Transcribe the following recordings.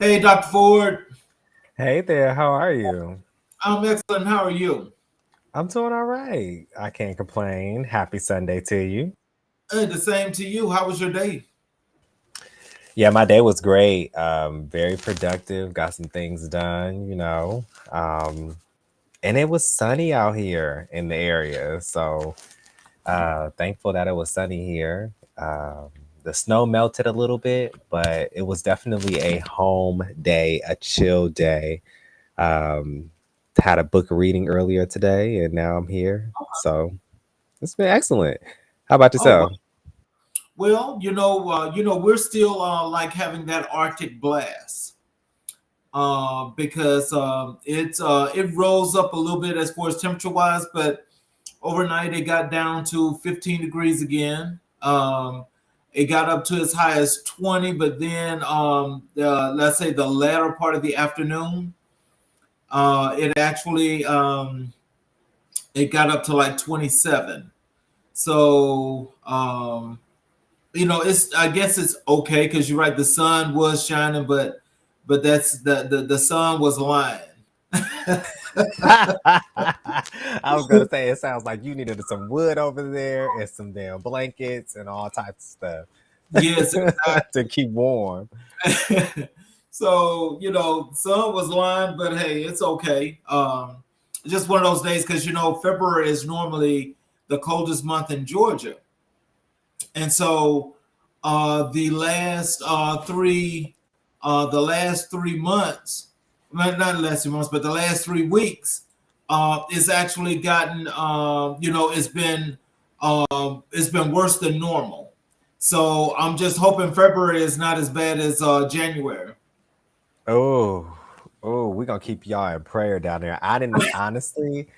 Hey, Dr. Ford. Hey there, how are you? I'm excellent. How are you? I'm doing all right. I can't complain. Happy Sunday to you. Hey, the same to you. How was your day? Yeah, my day was great. Very productive. Got some things done. And it was sunny out here in the area. So thankful that it was sunny here. The snow melted a little bit, but it was definitely a home day, a chill day. Um, had a book reading earlier today, and now I'm here. So it's been excellent. How about Oh, yourself? well, we're still like having that Arctic blast because it rose up a little bit as far as temperature wise, but overnight it got down to 15 degrees again. It got up to as high as 20, but then let's say the latter part of the afternoon, it actually it got up to like 27. So it's I guess it's okay because you're right. The sun was shining, but that's the sun was lying. I was gonna say it sounds like you needed some wood over there and some damn blankets and all types of Yes, stuff to keep warm. exactly. So sun was lying, but hey, it's okay. Just one of those days because February is normally the coldest month in Georgia, and so the last 3 months, well, not the last 3 months, but the last 3 weeks, it's actually gotten, it's been worse than normal. So I'm just hoping February is not as bad as January. Oh, oh, we're gonna keep y'all in prayer down there. I didn't honestly,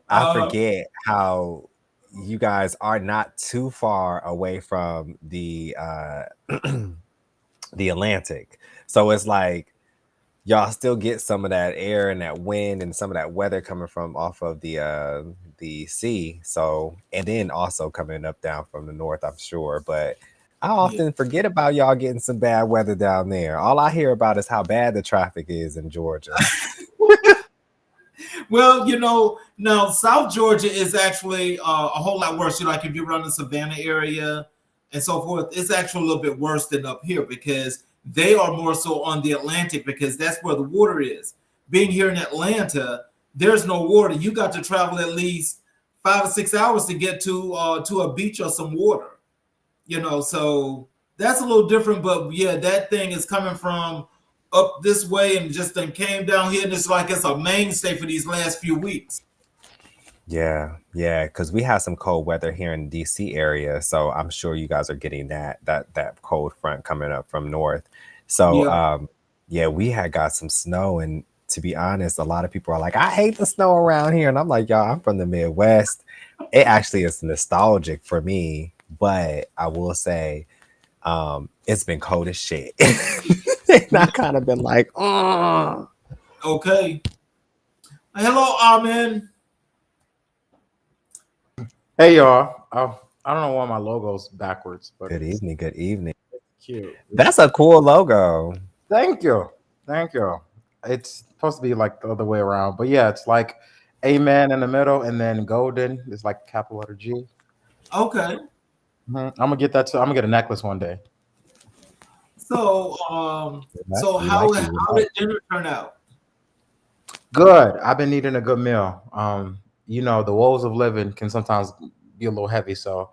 I Uh, forget how you guys are not too far away from the Atlantic. So it's like y'all still get some of that air and that wind and some of that weather coming from off of the sea. So and then also coming up down from the north, I'm sure. But I yeah. often forget about y'all getting some bad weather down there. All I hear about is how bad the traffic is in Georgia. Well, now South Georgia is actually a whole lot worse. Like if you run the Savannah area and so forth, it's actually a little bit worse than up here because they are more so on the Atlantic because that's where the water is. Being here in Atlanta, there's no water. You got to travel at least 5 or 6 hours to get to a beach or some water. So that's a little different. But yeah, that thing is coming from up this way and just then came down here, and it's like it's a mainstay for these last few weeks. Yeah, yeah, because we have some cold weather here in DC area, so I'm sure you guys are getting that cold front coming up from north. So Yeah. yeah, we had got some snow, and to be honest, a lot of people are like, I hate the snow around here, and I'm like, y'all, I'm from the Midwest. It actually is nostalgic for me, but I will say, it's been cold as shit, and I Yeah. kind of been like, oh. Okay. Hello, Amen. Hey y'all. I don't know why my logo's backwards, but Good it's evening, good evening. cute. That's a cool logo. Thank you. Thank you. It's supposed to be like the other way around. But yeah, it's like Amen in the middle and then golden is like capital letter G. Okay. I'm gonna get that too. I'm gonna get a necklace one day. So, We like you. We how like did dinner turn out? Good. I've been needing a good meal. The woes of living can sometimes be a little heavy, so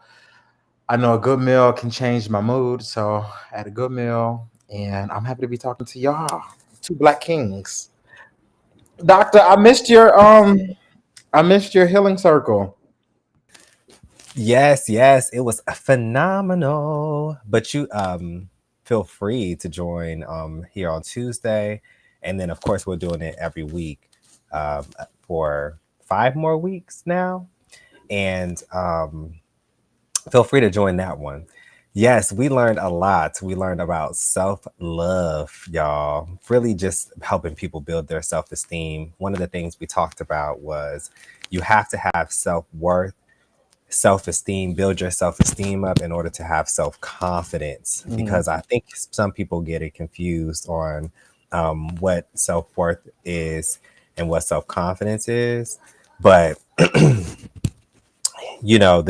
I know a good meal can change my mood. So I had a good meal and I'm happy to be talking to y'all. Two black kings. Doctor, I missed your healing circle. Yes, yes, it was phenomenal. But you feel free to join here on Tuesday, and then of course we're doing it every week for 5 more weeks now, and feel free to join that one. Yes, we learned a lot. We learned about self love, y'all. Really just helping people build their self esteem. One of the things we talked about was you have to have self worth, self esteem, build your self esteem up in order to have self confidence. Mhm. Because I think some people get it confused on what self-worth is and what self-confidence is. But the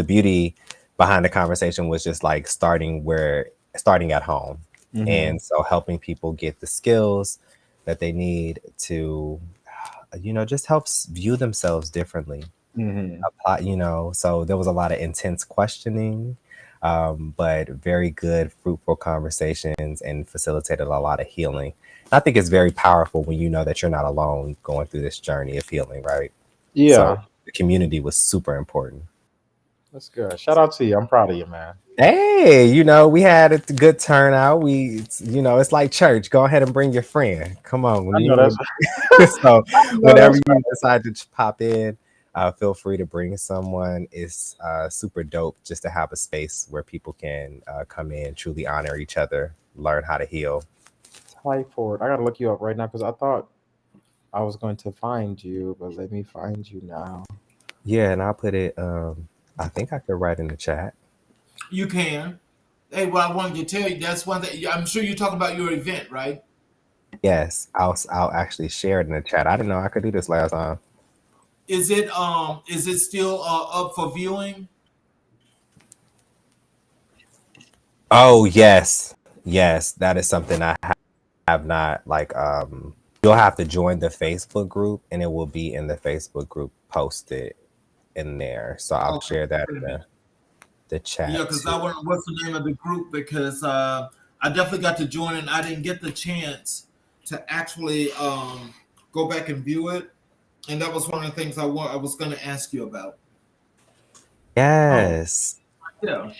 beauty behind the conversation was just like starting at home. Mm-hmm. And so helping people get the skills that they need to, just helps view themselves differently. Mm-hmm. So there was a lot of intense questioning, but very good, fruitful conversations and facilitated a lot of healing. I think it's very powerful when you know that you're not alone going through this journey of healing, right? So Yeah, the community was super important. that's good. Shout out to you. I'm proud of you, man. Hey, we had a good turnout. It's like church. Go ahead and bring your friend. Come on, I know that's so I know whenever that's you decide to pop in, feel free to bring someone. It's super dope just to have a space where people can come in, truly honor each other, learn how to heal. typhoid. I gotta look you up right now because I thought I was going to find you, but let me find you now. Yeah, and I'll put it. I think I could write in the chat. You can. Hey, well, I wanted to tell you that's one that I'm sure you're talking about your event, right? Yes, I'll actually share it in the chat. I didn't know I could do this last time. Is it still up for viewing? Oh yes, yes, that is something I have not you'll have to join the Facebook group and it will be in the Facebook group posted in there. So I'll Okay. share that Wait a in minute. the Yeah, chat because too. I want what's the name of the group because I definitely got to join and I didn't get the chance to actually go back and view it, and that was one of the things I was going to ask you about. Oh, Yes. yeah.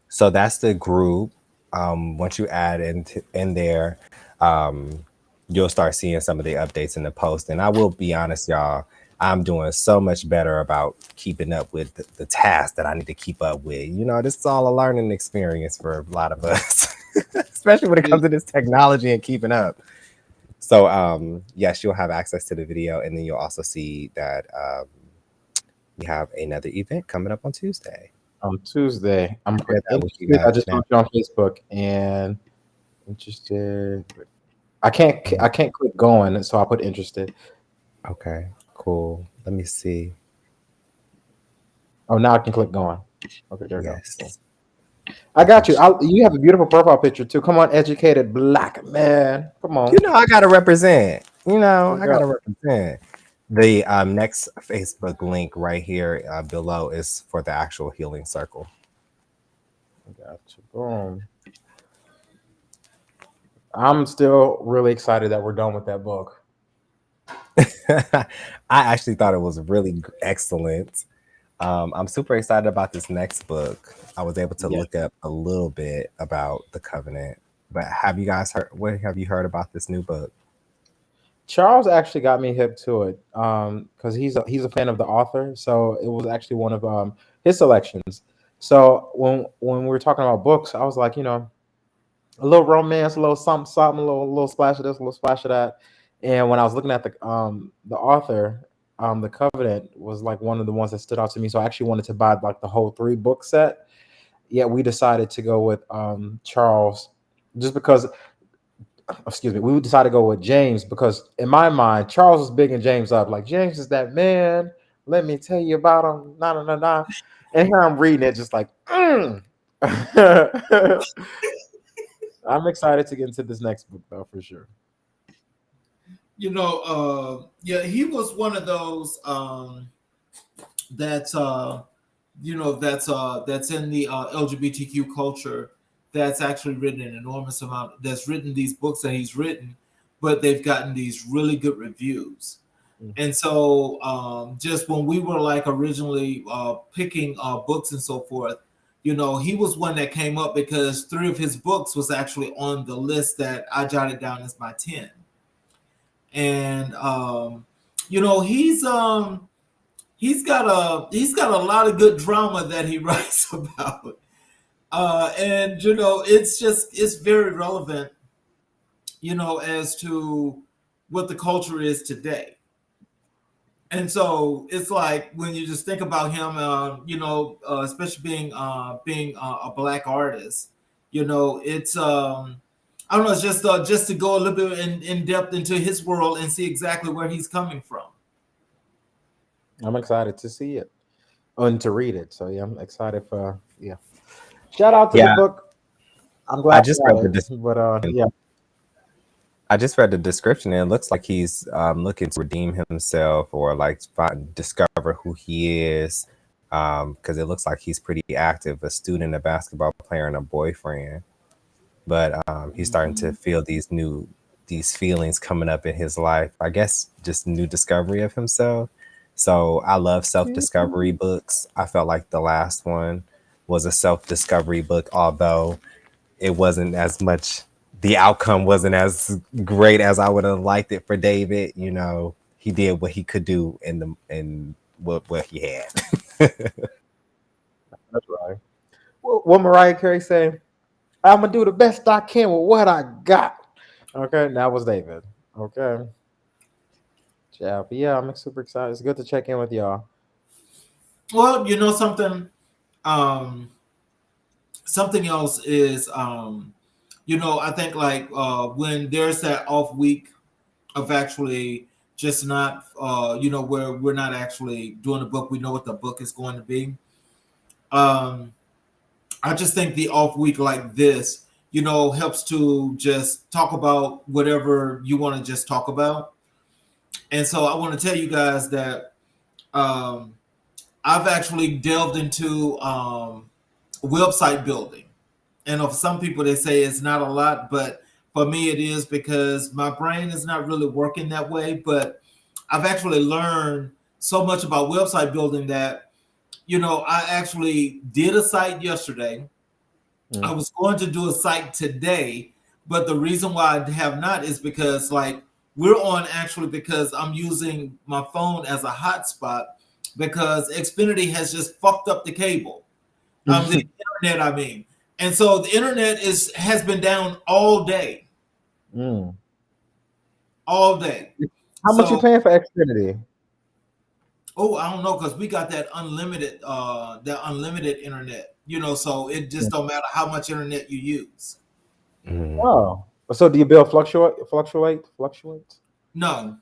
So that's the group. Once you add in there, um, you'll start seeing some of the updates in the post. And I will be honest, y'all, I'm doing so much better about keeping up with the tasks that I need to keep up with. This is all a learning experience for a lot of us, especially when it comes to this technology and keeping up. So, yes, you'll have access to the video, and then you'll also see that we have another event coming up on Tuesday. On Tuesday. I'm Share that with you interested. I guys just now. found you on Facebook and interested. I can't click going, so I put interested. Okay, cool. Let me see. Oh, now I can click going. Okay, there we go. Cool. Yes, I I can. got you. You have a beautiful profile picture too. Come on, educated black man. Come on. I gotta represent. I Yeah, gotta represent. The next Facebook link right here below is for the actual healing circle. I got you. Boom. I'm still really excited that we're done with that book. I actually thought it was really excellent. I'm super excited about this next book. I was able to Yeah. look up a little bit about the covenant. But have you guys heard? What have you heard about this new book? Charles actually got me hip to it because he's a fan of the author, so it was actually one of his selections. So when we were talking about books, I was like, a little romance, a little something, something, a little splash of this, a little splash of that. And when I was looking at the author, the Covenant was like one of the ones that stood out to me. So I actually wanted to buy like the whole 3 book set. Yet we decided to go with Charles just because excuse me, we decided to go with James because in my mind, Charles was bigging James up. Like, James is that man. Let me tell you about him. Nah, nah, nah, nah. And here I'm reading it just like, I'm excited to get into this next book though, for sure. Yeah, he was one of those that's that's in the LGBTQ culture that's actually written an enormous amount that's written these books that he's written, but they've gotten these really good reviews. Mm. And so just when we were like originally picking books and so forth, he was one that came up because 3 of his books was actually on the list that I jotted down as my 10. And he's got a lot of good drama that he writes about. And it's very relevant, as to what the culture is today. And so it's like when you just think about him, especially being a black artist, it's I don't know, it's just to go a little bit in depth into his world and see exactly where he's coming from. I'm excited to see it and to read it. So yeah, I'm excited for yeah. Shout out to the Yeah, book. I'm I glad just I read got the it. But yeah. I just read the description and it looks like he's looking to redeem himself or like discover who he is. Because it looks like he's pretty active, a student, a basketball player, and a boyfriend. But he's starting to feel these feelings coming up in his life. I guess just new discovery of himself. So I love self-discovery books. I felt like the last one was a self-discovery book, although it wasn't as much, the outcome wasn't as great as I would have liked it for David. You know, he did what he could do in what he had. That's right. What Mariah Carey say? I'm gonna do the best I can with what I got. Okay, that was David. Okay, yeah, but yeah, I'm super excited. It's good to check in with y'all. Well, you know something. Um, Something else is, I think like when there's that off week of actually just not, where we're not actually doing the book, we know what the book is going to be. Um, I just think the off week like this, helps to just talk about whatever you want to just talk about. And so I want to tell you guys that um, I've actually delved into website building. And of some people, they say it's not a lot, but for me, it is because my brain is not really working that way. But I've actually learned so much about website building that, I actually did a site yesterday. I was going to do a site today, but the reason why I have not is because like we're on actually because I'm using my phone as a hotspot because Xfinity has just fucked up the cable. The internet, I mean. And so the internet has been down all day. Mm. All day. How much you So paying for Xfinity? I don't know, because we got that unlimited internet, so it just don't matter how much internet you use. Mhm. Oh, so do your bill fluctuate? No.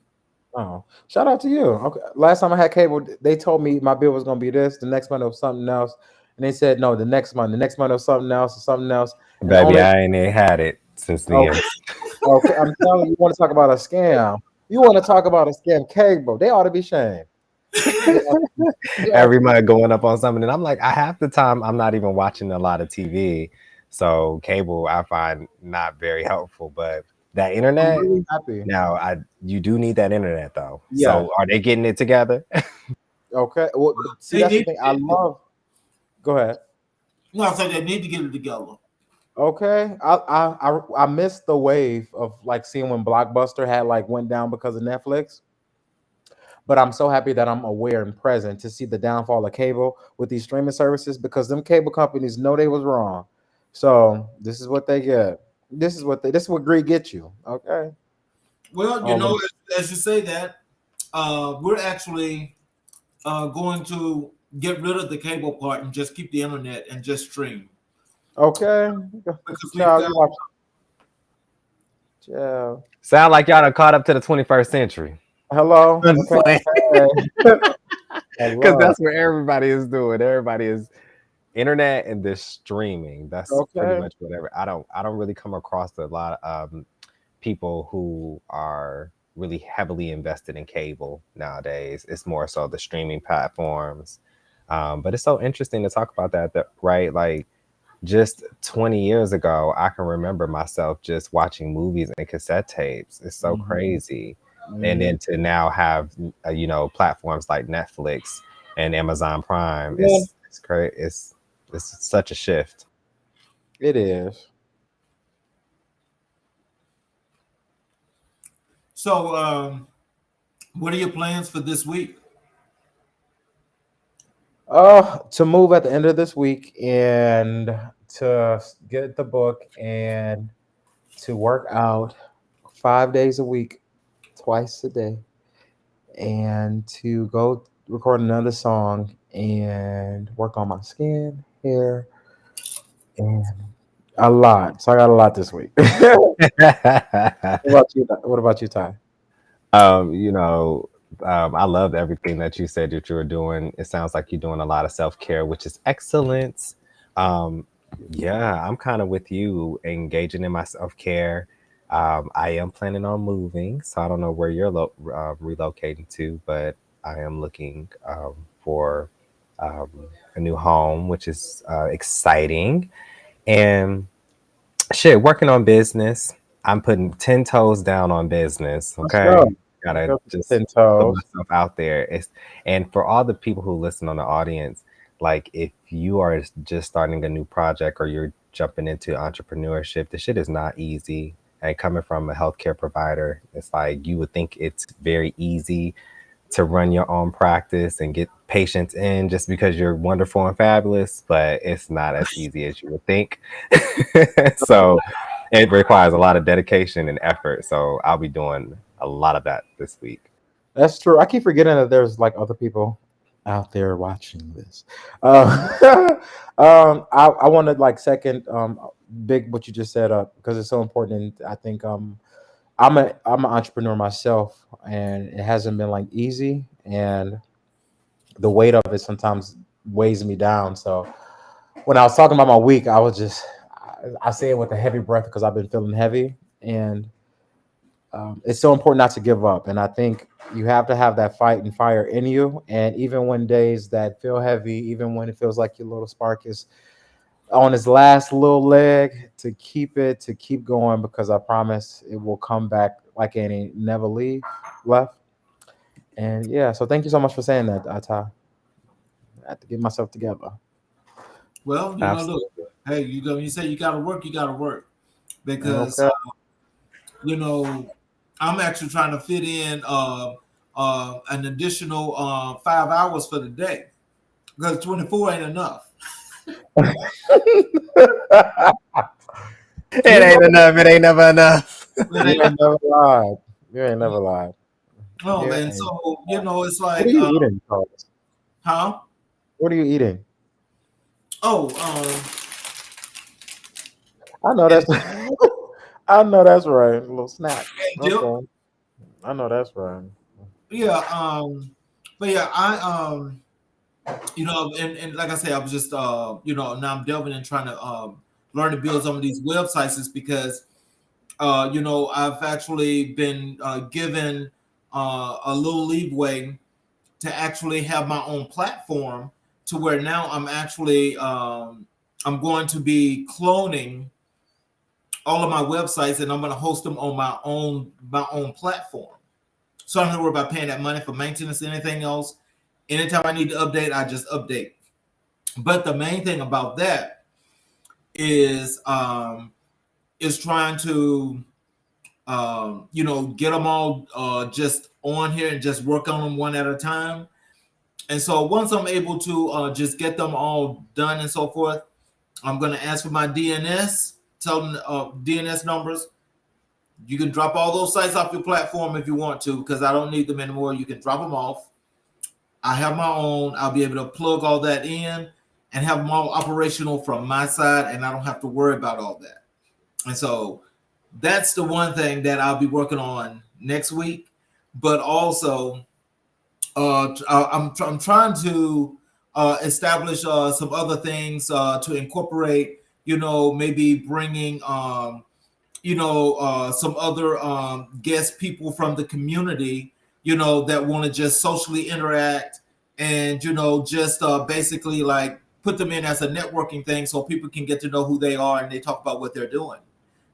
Oh, shout out to you. Okay, last time I had cable, they told me my bill was gonna be this. The next month it was something else, and they said no. The next month it was something else, or something else, and Baby, only. I ain't even had it since Okay, then. okay. I'm telling you, you want to talk about a scam? You want to talk about a scam? Cable, they ought to be shamed. They ought to be, they ought Every to be. month going up on something, and I'm like, I half the time I'm not even watching a lot of TV, so cable I find not very helpful. But that I'm internet, really happy. now I you do need that internet though. Yeah. So are they getting it together? Okay. Well, see, They that's the need thing. to I get it. love. Go ahead. No, I said they need to get it together. Okay, I missed the wave of like seeing when Blockbuster had like went down because of Netflix. But I'm so happy that I'm aware and present to see the downfall of cable with these streaming services because them cable companies know they was wrong. So this is what they get. This is what greed gets you. Okay. Well, All of as you say that, we're actually going to get rid of the cable part and just keep the internet and just stream okay. because we've Child, got. you watch. Child. Sound like y'all done caught up to the 21st century. Hello. I'm just Okay. playing. Hey. Because Hello. that's what everybody is doing. Everybody is internet and this streaming. That's pretty Okay. much whatever. I don't really come across a lot of people who are really heavily invested in cable nowadays. It's more so the streaming platforms. But it's so interesting to talk about that, right? Like just 20 years ago, I can remember myself just watching movies and cassette tapes. It's so Mhm, crazy. And mhm. then to now have, platforms like Netflix and Amazon Prime, Yeah, it's great. It's such a shift. it is. So, what are your plans for this week? To move at the end of this week and to get the book and to work out 5 days a week, twice a day, and to go record another song and work on my skin, hair, and A lot. So I got a lot this week. What about you, Ty? You know, I loved everything that you said that you were doing. It sounds like you're doing a lot of self care, which is excellent. Um, yeah, I'm kind of with you, engaging in my self care. I am planning on moving, so I don't know where you're relocating to, but I am looking for um, a new home, which is exciting. And shit, working on business. I'm putting 10 toes down on business. Let's go. Okay. Let's Gotta go to just 10 put toes. myself out there. And for all the people who listen on the audience, like if you are just starting a new project or you're jumping into entrepreneurship, this shit is not easy. And coming from a healthcare provider, it's like you would think it's very easy to run your own practice and get patients in just because you're wonderful and fabulous, but it's not as easy as you would think. So it requires a lot of dedication and effort. So I'll be doing a lot of that this week. That's true. I keep forgetting that there's like other people out there watching this. Uh, I want to like second big what you just said up because it's so important. I think I'm an entrepreneur myself, and it hasn't been like easy, and the weight of it sometimes weighs me down. So when I was talking about my week, I was just I say it with a heavy breath because I've been feeling heavy, and it's so important not to give up. And I think you have to have that fight and fire in you. And even when days that feel heavy, even when it feels like your little spark is on its last little leg, to keep going, because I promise it will come back like any never leave left. And yeah, so thank you so much for saying that, Ata. I have to get myself together. Well, look, Absolutely. hey, you say you got to work, you got to work because Okay. you know I'm actually trying to fit in an additional 5 hours for the day because 24 ain't enough. It You know, ain't enough. It ain't never enough. It you ain't ain't never lied. You ain't never lied. no, You man. ain't. So it's What are like, you eating, Carlos? huh? What are you eating? Oh, I know and, that's I know that's right. A little snack. and dip. Okay. I know that's right. Yeah. But yeah, and like I said, I was just, now I'm delving and trying to learn to build some of these websites is because, I've actually been given a little leeway to actually have my own platform to where now I'm going to be cloning all of my websites and I'm going to host them on my own platform. So I don't have to worry about paying that money for maintenance or anything else. Anytime I need to update, I just update. But the main thing about that is trying to get them all just on here and just work on them one at a time. And so once I'm able to just get them all done and so forth, I'm going to ask for my DNS, tell them DNS numbers. You can drop all those sites off your platform if you want to, because I don't need them anymore. You can drop them off. I have my own. I'll be able to plug all that in and have them all operational from my side, and I don't have to worry about all that. And so that's the one thing that I'll be working on next week. But also, I'm trying to establish some other things to incorporate. Maybe bringing some other guest people from the community. That want to just socially interact and just basically like put them in as a networking thing so people can get to know who they are and they talk about what they're doing.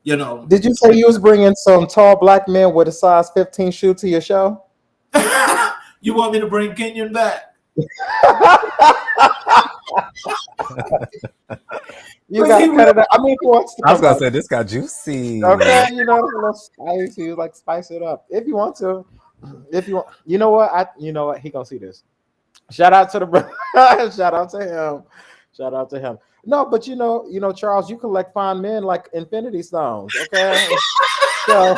You know, Did you say you was bringing some tall black men with a size 15 shoe to your show? you want me to bring Kenyon back? You got to cut it out. I mean, if he wants to I was come gonna back. say this got juicy. Okay, a little spicy, like spice it up if you want to. If you want, you know what, he gonna see this. Shout out to the brother. Shout out to him. Shout out to him. No, but Charles, you collect fine men like Infinity Stones. Okay, so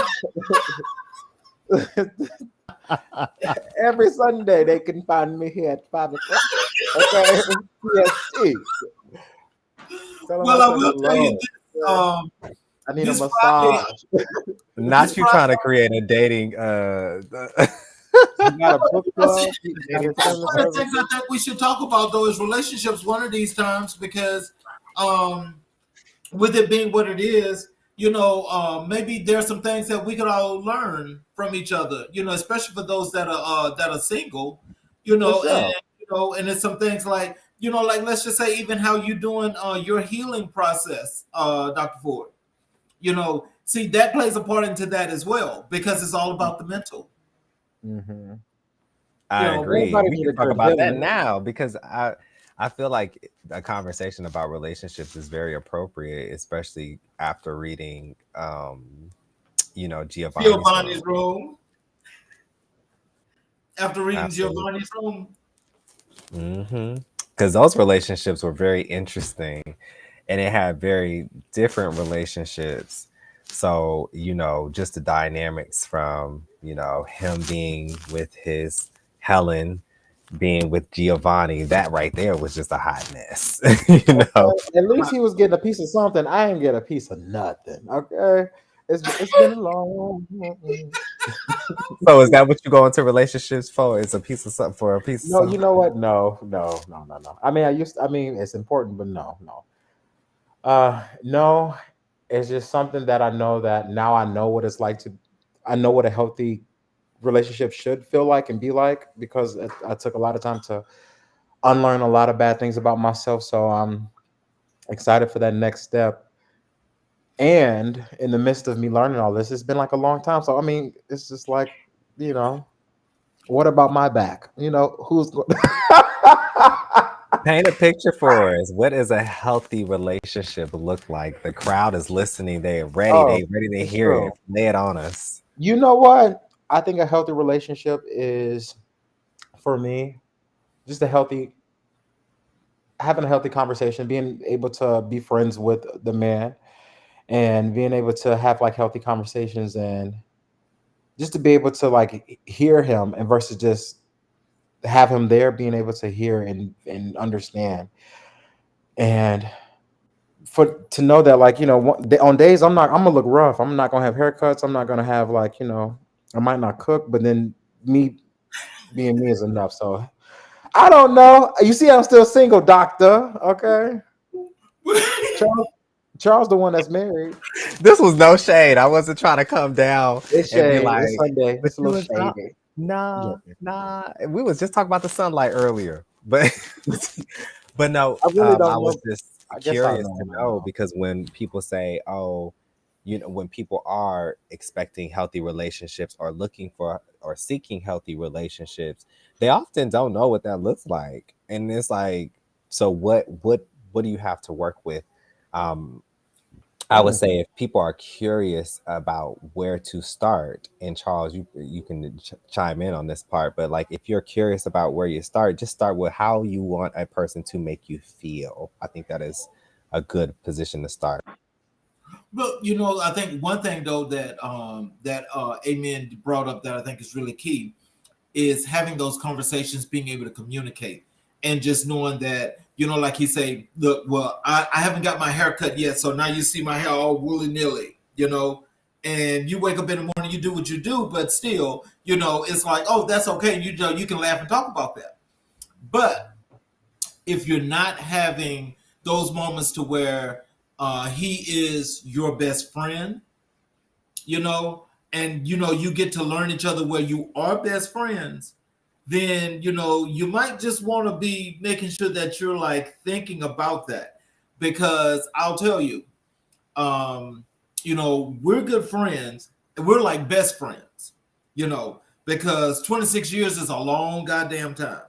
every Sunday they can find me here at 5 o'clock. Okay, PST. Tell him Well, I I said will tell you hello. this. um, I need a this Friday, massage. this Not you Friday. trying to create a dating You got a book club. You got dating a That's similar one of the platform. things I services. think we should talk about, though, is relationships one of these times because, um, with it being what it is, maybe there's some things that we could all learn from each other. Especially for those that are single. For And sure. and it's some things like like let's just say even how you doing your healing process, Dr. Ford. See that plays a part into that as well because it's all about the mental. Hmm. You I know, agree. Everybody We need can a talk good about that healing. now because I feel like a conversation about relationships is very appropriate, especially after reading Giovanni's Giovanni's room. room. After reading Absolutely. Giovanni's room, Because those relationships were very interesting and it had very different relationships. So, just the dynamics from, him being with his Helen, being with Giovanni, that right there was just a hot mess. you know. Okay. At least he was getting a piece of something. I ain't get a piece of nothing. Okay. It's been a long. So is that what you go into relationships for? It's a piece of something for a piece of No, you something? know what? No, no, no, no, no. I mean, it's important, but no, no. No, it's just something that I know that now I know what it's like to, I know what a healthy relationship should feel like and be like because I took a lot of time to unlearn a lot of bad things about myself. So I'm excited for that next step. And in the midst of me learning all this, it's been like a long time. So I mean, it's just like, you know, what about my back? Who's going? Paint a picture for us. What does a healthy relationship look like? The crowd is listening. They're ready. Oh, They ready to it's hear true. it. Lay it on us. You know what? I think a healthy relationship is, for me, just a healthy, having a healthy conversation, being able to be friends with the man, and being able to have like healthy conversations, and just to be able to like hear him, and versus just have him there, being able to hear and understand, and for to know that like on days I'm gonna look rough, I'm not gonna have haircuts, I'm not gonna have like I might not cook, but then me being me is enough. So I don't know. You see, I'm still single, doctor. Okay, Charles. Charles, the one that's married. This was no shade. I wasn't trying to come down It's and be shade. It's like, Sunday. but It's a you little was not. shady. I'm Nah, joking. nah. We was just talking about the sunlight earlier, but but no. I really I don't was know. just I guess I curious know to when I know know. because when people say, "Oh," when people are expecting healthy relationships or looking for or seeking healthy relationships, they often don't know what that looks like, and it's like, so what do you have to work with? Um, I would Mm. say if people are curious about where to start, and Charles, you can chime in on this part, but like if you're curious about where you start, just start with how you want a person to make you feel. I think that is a good position to start. but I think one thing though that Amen brought up that I think is really key is having those conversations, being able to communicate, and just knowing that like he say, look, well, I haven't got my hair cut yet, so now you see my hair all willy nilly, and you wake up in the morning, you do what you do, but still, it's like, oh, that's okay, you can laugh and talk about that, but if you're not having those moments to where he is your best friend, and you get to learn each other where you are best friends, then you might just want to be making sure that you're like thinking about that, because I'll tell you, um, we're good friends and we're like best friends, because 26 years is a long goddamn time,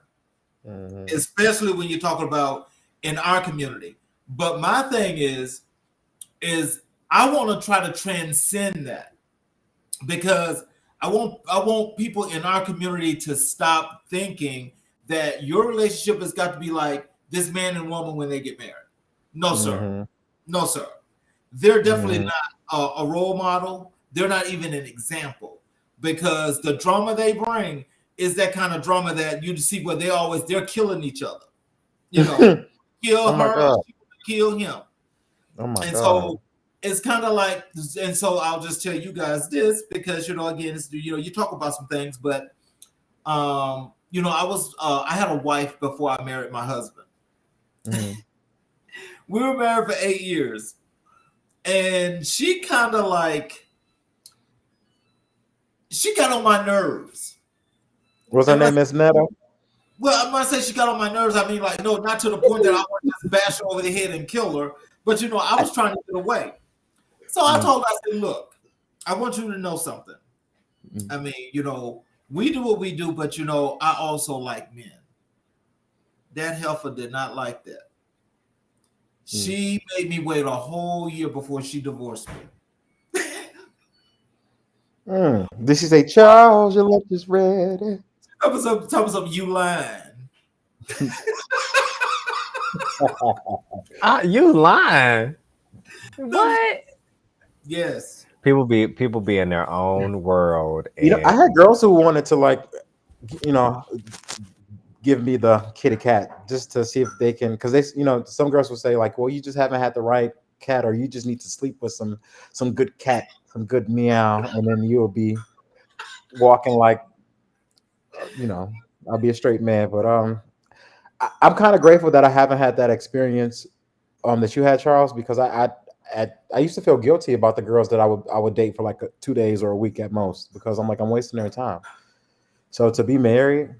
Mhm. especially when you're talking about in our community. But my thing is I want to try to transcend that, because I want people in our community to stop thinking that your relationship has got to be like this man and woman when they get married. No, sir. Mhm. No, sir. They're definitely Mhm. not a role model. They're not even an example, because the drama they bring is that kind of drama that you see where they're killing each other. You know, kill Oh my her, god. she kill him. Oh my And god. so it's kind of like, and so I'll just tell you guys this because again, it's, you talk about some things, but I had a wife before I married my husband. Mm-hmm. We were married for 8 years, and she kind of like she got on my nerves. What's her name, Miss Netta? Well, I'm not saying she got on my nerves. I mean, like, no, not to the point that I want to just bash her over the head and kill her. But I was trying to get away. So I told her, I said, look, I want you to know something. I mean, we do what we do, but I also like men. That heifer did not like that. She made me wait a whole year before she divorced me. Did she say, Charles, your lunch is ready? Tell me something, you lying. You lying? What? Yes. People be in their own world. And I had girls who wanted to give me the kitty cat just to see if they can, because they, some girls will say like, well, you just haven't had the right cat, or you just need to sleep with some good cat, some good meow, and then you'll be walking like, I'll be a straight man. But I'm kind of grateful that I haven't had that experience that you had, Charles, because I used to feel guilty about the girls that I would date for like 2 days or a week at most, because I'm like, I'm wasting their time. So to be married,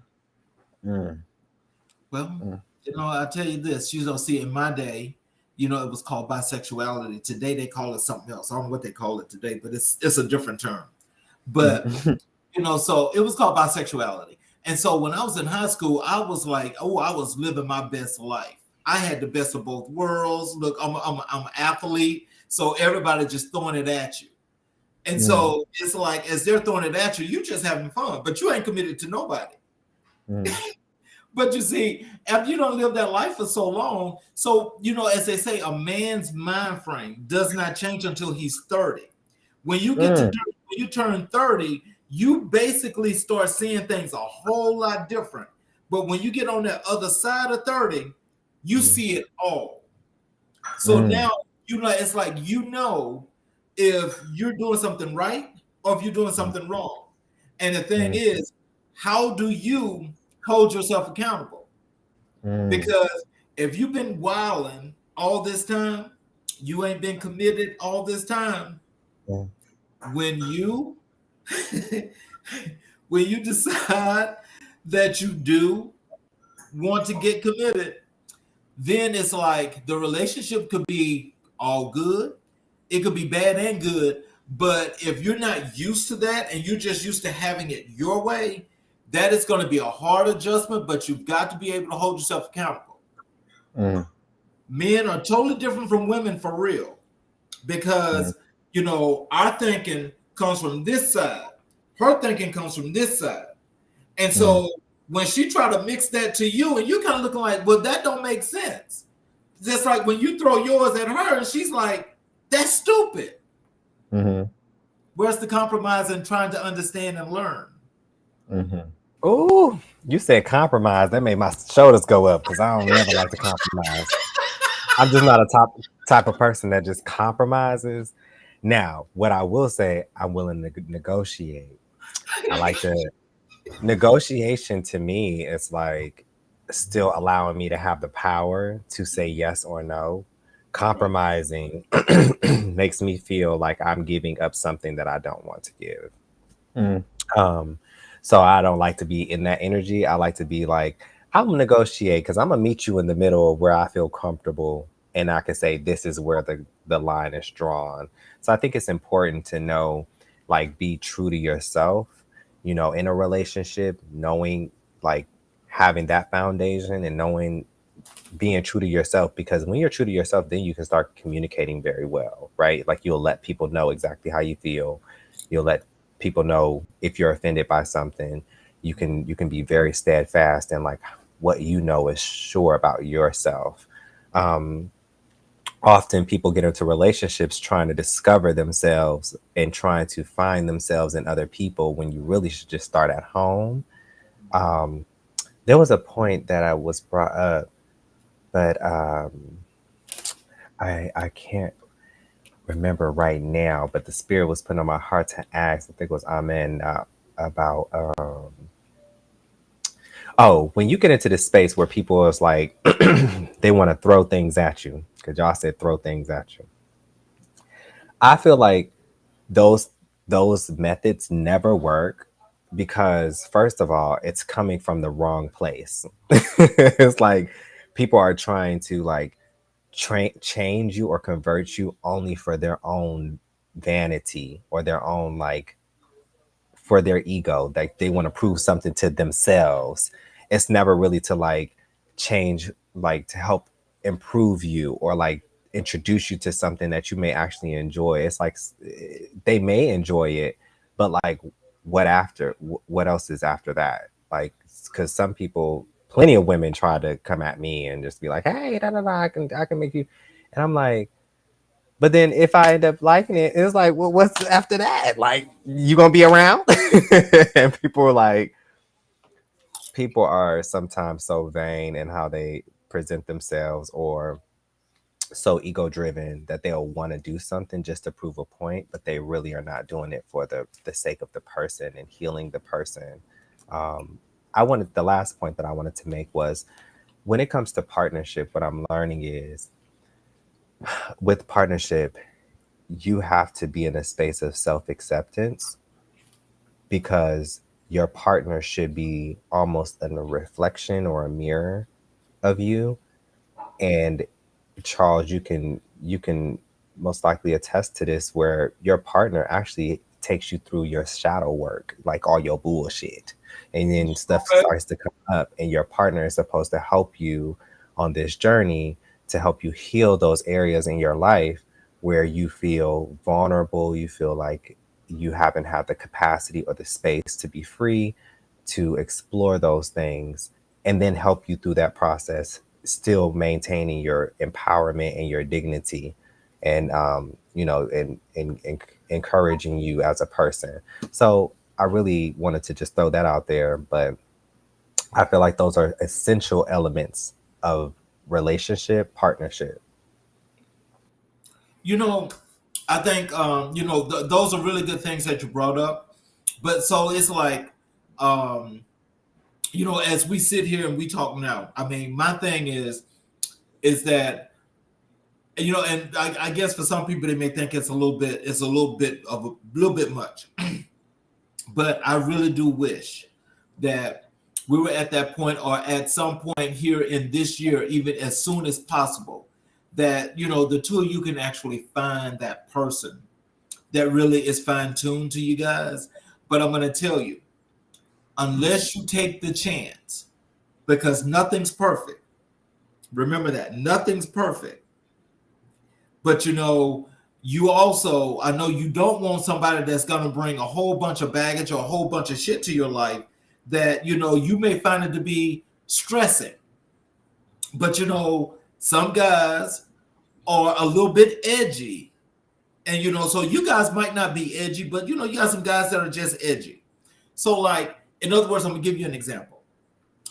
well, I'll tell you this, see, in my day, it was called bisexuality. Today they call it something else. I don't know what they call it today, but it's a different term. But so it was called bisexuality. And so when I was in high school, I was like, I was living my best life. I had the best of both worlds. Look, I'm an athlete, so everybody just throwing it at you. And so it's like, as they're throwing it at you, you just having fun, but you ain't committed to nobody. But you see, after you don't live that life for so long, so as they say, a man's mind frame does not change until he's 30. When you get when you turn 30, you basically start seeing things a whole lot different. But when you get on that other side of 30, you see it all. So now, it's like, if you're doing something right or if you're doing something wrong. And the thing is, how do you hold yourself accountable? Because if you've been wilding all this time, you ain't been committed all this time. When you decide that you do want to get committed, then it's like the relationship could be all good, it could be bad and good. But if you're not used to that and you're just used to having it your way, that is going to be a hard adjustment, but you've got to be able to hold yourself accountable. Men are totally different from women, for real, because our thinking comes from this side, her thinking comes from this side. And so when she try to mix that to you, and you kind of looking like, well, that don't make sense. Just like when you throw yours at her and she's like, that's stupid. Where's the compromise in trying to understand and learn? Oh, you said compromise. That made my shoulders go up because I don't never like to compromise. I'm just not a type of person that just compromises. Now, what I will say, I'm willing to negotiate. I like to. Negotiation to me is like still allowing me to have the power to say yes or no. Compromising makes me feel like I'm giving up something that I don't want to give. So I don't like to be in that energy. I like to be like, I'm gonna negotiate because I'm gonna meet you in the middle of where I feel comfortable, and I can say this is where the line is drawn. So I think it's important to know, like, be true to yourself, in a relationship, knowing, like, having that foundation and knowing, being true to yourself, because when you're true to yourself, then you can start communicating very well, right? Like, you'll let people know exactly how you feel. You'll let people know if you're offended by something. You can be very steadfast and like what is sure about yourself. Often people get into relationships trying to discover themselves and trying to find themselves in other people when you really should just start at home. There was a point that I was brought up, but I can't remember right now, but the spirit was put on my heart to ask. I think it was Amen about. Oh, when you get into this space where people is like, they want to throw things at you, because y'all said throw things at you. I feel like those those methods never work because first of all, it's coming from the wrong place. It's like people are trying to like change you or convert you only for their own vanity or their own like for their ego, like they want to prove something to themselves. It's never really to like change, like to help improve you or like introduce you to something that you may actually enjoy. It's like they may enjoy it, but like what after? What else is after that? Like, because some people, plenty of women try to come at me and just be like, "Hey, da da da, I can make you," and I'm like, but then if I end up liking it, it's like, well, what's after that? Like, you gonna be around? And people are sometimes so vain in how they present themselves or so ego driven that they'll want to do something just to prove a point, but they really are not doing it for the sake of the person and healing the person. The last point that I wanted to make was when it comes to partnership, what I'm learning is with partnership, you have to be in a space of self acceptance because your partner should be almost in a reflection or a mirror of you. And Charles, you can most likely attest to this where your partner actually takes you through your shadow work, like all your bullshit. And then stuff starts to come up and your partner is supposed to help you on this journey to help you heal those areas in your life where you feel vulnerable, you feel like you haven't had the capacity or the space to be free to explore those things and then help you through that process, still maintaining your empowerment and your dignity and and encouraging you as a person. So I really wanted to just throw that out there, but I feel like those are essential elements of relationship partnership. You know, I think those are really good things that you brought up. But so it's like, um, as we sit here and we talk now, I mean, my thing is that and I guess for some people they may think it's a little bit much, but I really do wish that we were at that point or at some point here in this year, even as soon as possible, that the two of you can actually find that person that really is fine-tuned to you guys. But I'm going to tell you, unless you take the chance, because nothing's perfect. Remember that nothing's perfect. But you also, I know you don't want somebody that's going to bring a whole bunch of baggage or a whole bunch of shit to your life that you may find it to be stressing. But some guys are a little bit edgy, and so you guys might not be edgy, but you got some guys that are just edgy. So like, in other words, I'm gonna give you an example.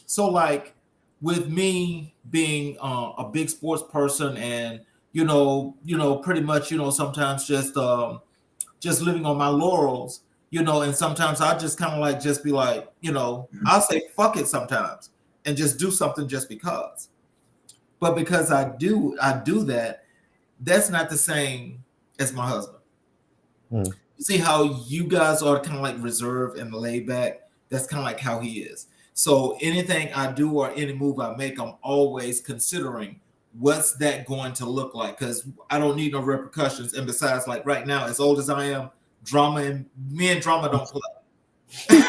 So like, with me being a big sports person and pretty much sometimes just living on my laurels, and sometimes I just kind of like just be like, I'll say fuck it sometimes and just do something just because. But because I do that, that's not the same as my husband. Mm. You see how you guys are kind of like reserved and laid back? That's kind of like how he is. So anything I do or any move I make, I'm always considering what's that going to look like, because I don't need no repercussions. And besides, like right now, as old as I am, me and drama don't play.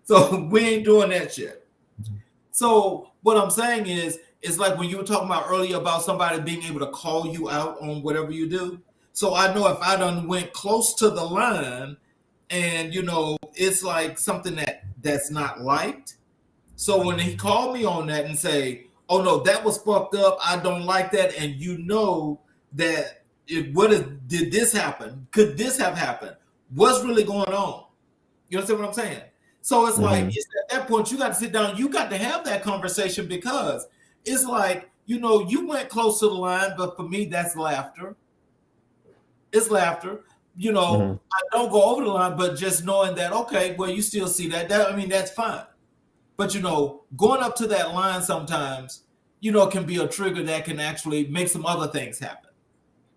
So we ain't doing that shit. So what I'm saying is, it's like when you were talking about earlier about somebody being able to call you out on whatever you do. So I know if I done went close to the line and it's like something that's not liked. So when he called me on that and say, "Oh no, that was fucked up. I don't like that," and that did this happen? Could this have happened? What's really going on? You understand what I'm saying? So it's like it's at that point you got to sit down. You got to have that conversation because it's like you went close to the line, but for me that's laughter. It's laughter. You Mm-hmm. know, I don't go over the line, but just knowing that, okay, well, you still see that. I mean, that's fine. But you know, going up to that line sometimes, you know, can be a trigger that can actually make some other things happen.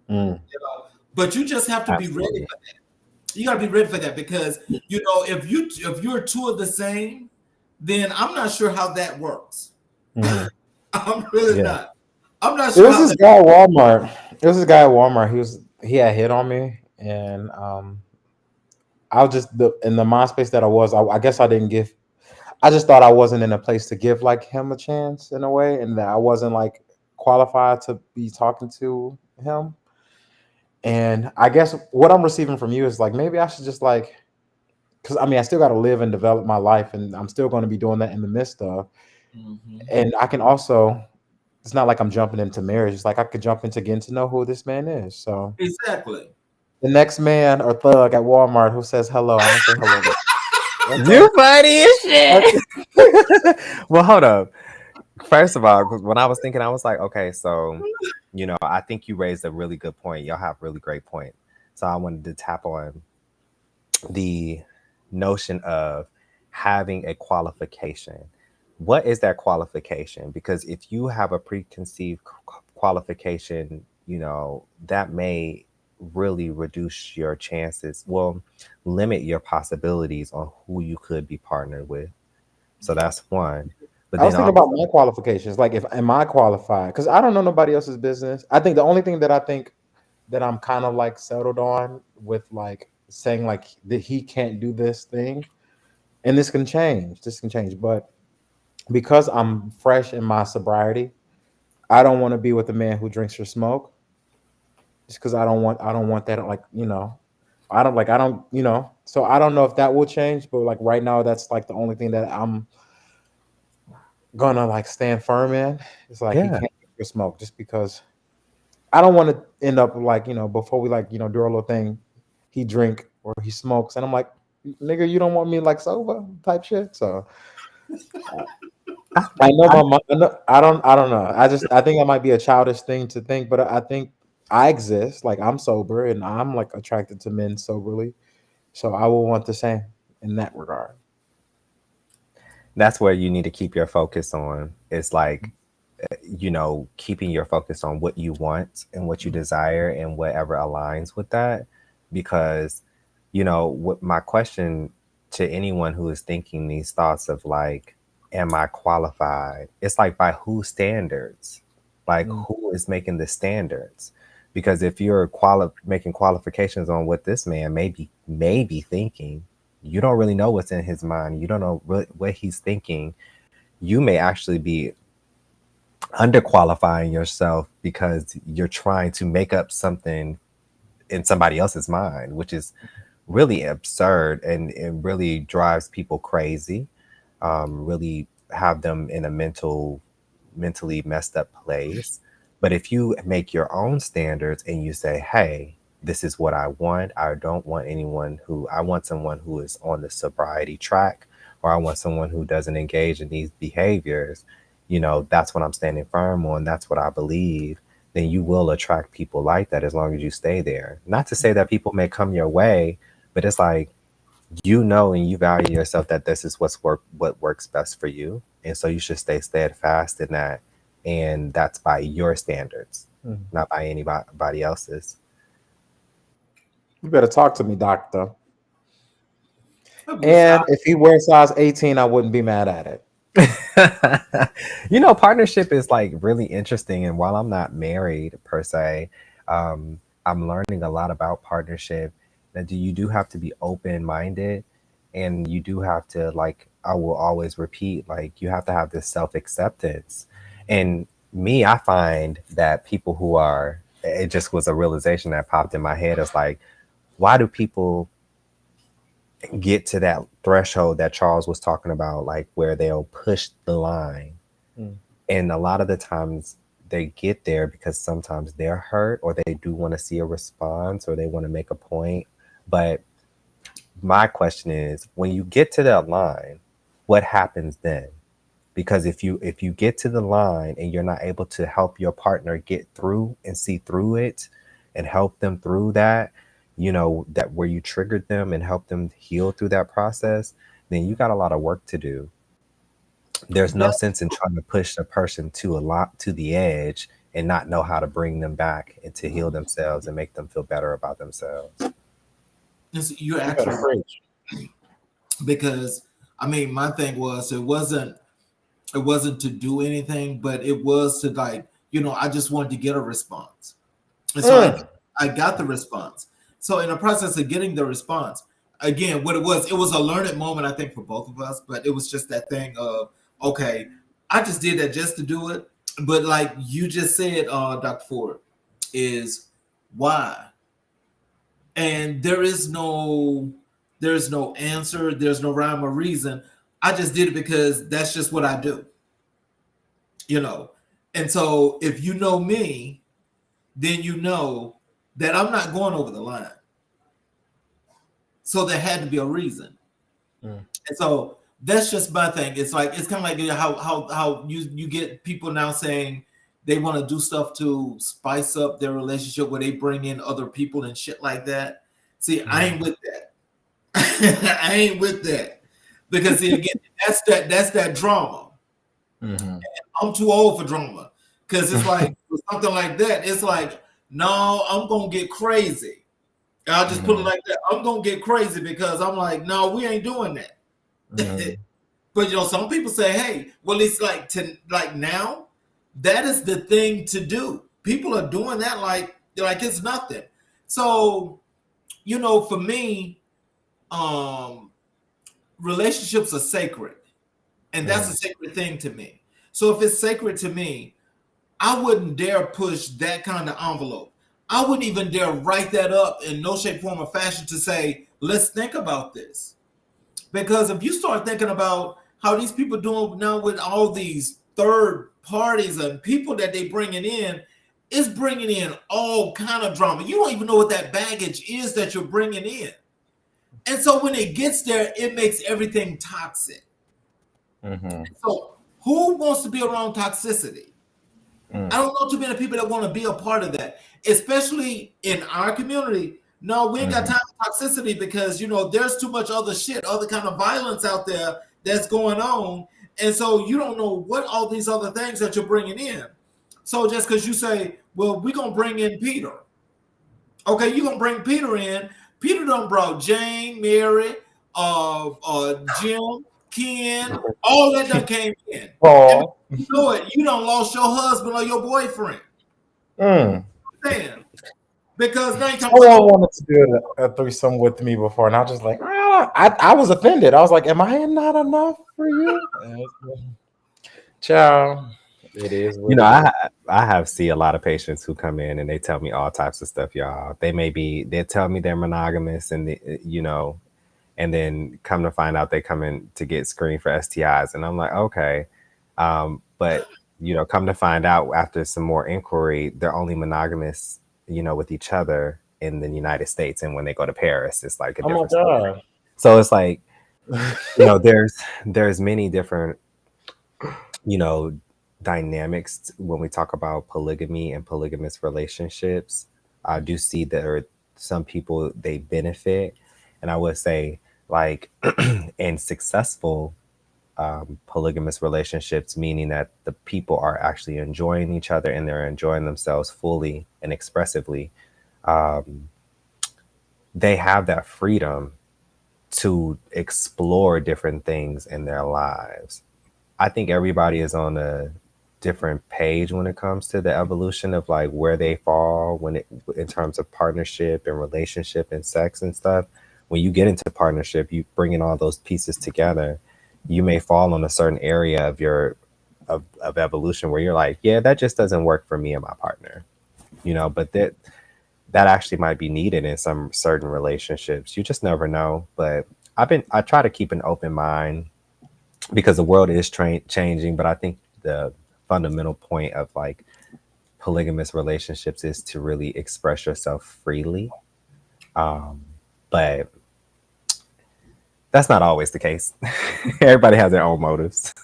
Mm. You know, but you just have to be ready Absolutely. for that. You got to be ready for that because you know, if you're two of the same, then I'm not sure how that works. Mm-hmm. I'm really Yeah. not. I'm not It sure was how this that. guy at Walmart. It was this guy at Walmart. He had hit on me, and I was just in the mind space that I was. I guess I didn't give. I just thought I wasn't in a place to give like him a chance in a way, and that I wasn't like qualified to be talking to him. And I guess what I'm receiving from you is like maybe I should just like, because I mean I still got to live and develop my life, and I'm still going to be doing that in the midst of. Mhm. And I can also, it's not like I'm jumping into marriage. It's like I could jump into getting to know who this man is. So Exactly. the next man or thug at Walmart who says hello, I'm gonna say hello. Okay. You funny as shit. Well, hold up. First of all, 'cause when I was thinking, I was like, okay, so I think you raised a really good point. Y'all have really great point. So I wanted to tap on the notion of having a qualification. What is that qualification? Because if you have a preconceived qualification, that may really reduce your chances, well, limit your possibilities on who you could be partnered with. So Yeah. that's one. But I was then thinking about also, my qualifications. Like, if am I qualified? Because I don't know nobody else's business. I think the only thing that I think that I'm kind of like settled on with like saying like that he can't do this thing, and this can change. This can change, but because I'm fresh in my sobriety, I don't want to be with a man who drinks or smoke. Just because I don't want that like so I don't know if that will change, but like right now that's like the only thing that I'm gonna like stand firm in. It's like he yeah, can't drink or smoke just because I don't want to end up like before we like do our little thing, he drink or he smokes, and I'm like, nigga, you don't want me like sober type shit. So I, I know I, my mom. I don't know. I think that might be a childish thing to think, but I think I exist. Like I'm sober and I'm like attracted to men soberly, so I will want the same in that regard. that's where you need to keep your focus on. It's like, keeping your focus on what you want and what you desire and whatever aligns with that. Because, what my question to anyone who is thinking these thoughts of like, am I qualified? It's like, by whose standards? Like, Mm. who is making the standards? Because if you're making qualifications on what this man may be thinking, you don't really know what's in his mind. You don't know what he's thinking. You may actually be underqualifying yourself because you're trying to make up something in somebody else's mind, which is really absurd, and it really drives people crazy, really have them in a mentally messed up place. But if you make your own standards and you say, hey, this is what I want, I don't want I want someone who is on the sobriety track, or I want someone who doesn't engage in these behaviors, that's what I'm standing firm on, that's what I believe, then you will attract people like that as long as you stay there. Not to say that people may come your way, but it's like, and you value yourself that this is what works best for you. And so you should stay steadfast in that. And that's by your standards, Mm. not by anybody else's. You better talk to me, doctor. I wish I. And if he wears size 18, I wouldn't be mad at it. Partnership is like really interesting. And while I'm not married per se, I'm learning a lot about partnership. That you do have to be open minded, and you do have to, like, I will always repeat, like, you have to have this self acceptance. And me, I find that people who are, it just was a realization that popped in my head. It's like, why do people get to that threshold that Charles was talking about, like where they'll push the line? Mm. And a lot of the times they get there because sometimes they're hurt, or they do want to see a response, or they want to make a point. But my question is, when you get to that line, what happens then? Because if you get to the line and you're not able to help your partner get through and see through it, and help them through that, that where you triggered them and help them heal through that process, then you got a lot of work to do. There's no That's sense in trying to push a person to the edge and not know how to bring them back and to heal themselves and make them feel better about themselves. you're You better actually right. preach. Because I mean, my thing was it wasn't to do anything, but it was to like, I just wanted to get a response. And so Mm. I got the response. So in the process of getting the response, again, what it was a learning moment, I think, for both of us, but it was just that thing of, okay, I just did that just to do it. But like you just said, Dr. Ford, is why? And there's no answer, there's no rhyme or reason. I just did it because that's just what I do, you know. And so if you know me, then you know that I'm not going over the line. So there had to be a reason. Mm. And so that's just my thing. It's like it's kind of like how you get people now saying they want to do stuff to spice up their relationship where they bring in other people and shit like that. See, I ain't with that. I ain't with that. Because see again, that's that drama. Mm-hmm. I'm too old for drama. Cause it's like with something like that, it's like, no, I'm gonna get crazy. I'll just put it Mm-hmm. like that. I'm gonna get crazy because I'm like, no, we ain't doing that. Mm-hmm. But some people say, hey, well, it's like now, that is the thing to do. People are doing that like it's nothing. So, for me, um, relationships are sacred, and that's a Mm-hmm. sacred thing to me. So if it's sacred to me, I wouldn't dare push that kind of envelope. I wouldn't even dare write that up in no shape, form, or fashion to say, let's think about this. Because if you start thinking about how these people doing now with all these third parties and people that they bringing in, it's bringing in all kind of drama. You don't even know what that baggage is that you're bringing in. And so when it gets there, it makes everything toxic. Mm-hmm. So who wants to be around toxicity? Mm. I don't know too many people that want to be a part of that, especially in our community. No, we ain't got Mm-hmm. time for toxicity because there's too much other shit, other kind of violence out there that's going on, and so you don't know what all these other things that you're bringing in. So just because you say, "Well, we're gonna bring in Peter," okay, you're gonna bring Peter in. Peter done brought Jane, Mary, Jim, Ken, all that done came in, and Paul. you know it, you done lost your husband or your boyfriend. Mm. Saying because now you talking about, Someone wanted to do a threesome with me before, and I was just like, I was offended. I was like, am I not enough for you? Ciao. It is You what know, it is. I have see a lot of patients who come in and they tell me all types of stuff, y'all. They tell me they're monogamous and and then come to find out they come in to get screened for STIs, and I'm like, okay, but come to find out after some more inquiry, they're only monogamous, with each other in the United States, and when they go to Paris, it's like a Oh my different story. god. So it's like, there's many different you know, dynamics when we talk about polygamy and polygamous relationships. I do see there are some people they benefit, and I would say like in successful polygamous relationships, meaning that the people are actually enjoying each other and they're enjoying themselves fully and expressively. Um, they have that freedom to explore different things in their lives. I think everybody is on a different page when it comes to the evolution of like where they fall in terms of partnership and relationship and sex and stuff. When you get into partnership, you bring in all those pieces together. You may fall on a certain area of your of evolution where you're like, yeah, that just doesn't work for me and my partner, but that actually might be needed in some certain relationships. You just never know. But I try to keep an open mind because the world is changing, but I think the fundamental point of like polygamous relationships is to really express yourself freely. But that's not always the case. Everybody has their own motives.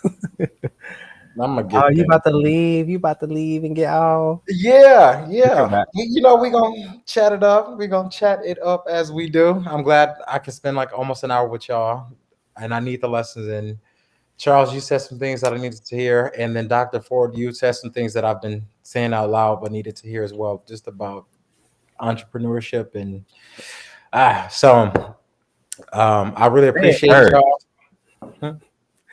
I'm gonna Oh, get you there. about to leave? You about to leave and get all? Yeah, You come yeah. back. You know, we're gonna chat it up. We're gonna chat it up as we do. I'm glad I can spend like almost an hour with y'all. And I need the lessons. And Charles, you said some things that I needed to hear. And then Dr. Ford, you said some things that I've been saying out loud but needed to hear as well, just about entrepreneurship and I really Stay appreciate encouraged. y'all. Hmm?